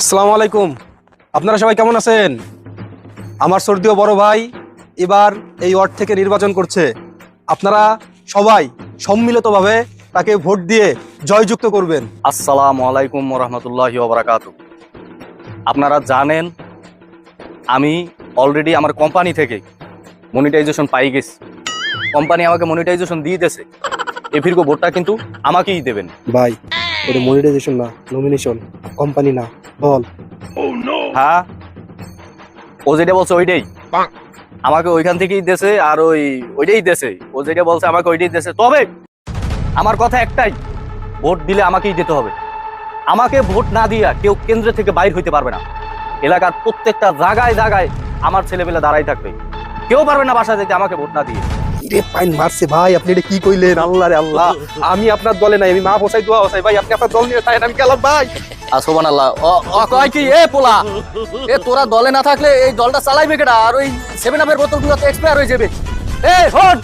আসসালামু আলাইকুম। আপনারা সবাই কেমন আছেন? আমার সর্দীয় বড় ভাই এবার এই ওয়ার্ড থেকে নির্বাচন করছে। আপনারা সবাই সম্মিলিতভাবে তাকে ভোট দিয়ে জয়যুক্ত করবেন। আসসালামু আলাইকুম ওরহমতুল্লাহি ওয়াবারাকাতুহু। আপনারা জানেন আমি অলরেডি আমার কোম্পানি থেকে মনিটাইজেশন পাই গেছি। কোম্পানি আমাকে মনিটাইজেশন দিয়ে দিয়েছে। এফিরকো ভোটটা কিন্তু আমাকেই দেবেন। ভাই, ওটা মনিটাইজেশন না, নমিনেশন। কোম্পানি না, দল। হ্যাঁ, ও যেটা বলছে ওইটাই আমাকে ওইখান থেকেই দেছে, আর ওইটাই দেছে। ও যেটা বলছে আমাকে ওইটাই দেছে। তবে আমার কথা একটাই, ভোট দিলে আমাকেই দিতে হবে। আমাকে ভোট না দিয়া কেউ কেন্দ্র থেকে বাইর হইতে পারবে না। এলাকার প্রত্যেকটা জায়গায় জায়গায় আমার ছেলেপেলে দাঁড়াই থাকবে, কেউ পারবে না বাসা যেতে আমাকে ভোট না দিয়ে। রে পাইন মারছে ভাই, আপনি এটা কি কইলেন? আল্লাহ রে আল্লাহ, আমি আপনার দলে নাই, আমি মা বসাই দোয়া বসাই ভাই, আপনি আপনার দল নিয়ে তাই আমি গেলাম ভাই। আর সুবহানাল্লাহ, ও কয় কি এ পোলা, এ তোরা দলে না থাকলে এই দলটা চালাইবে কেডা? আর ওই 7 আপের বোতলগুলো তো এক্সপায়ার হয়ে যাবে। এ হট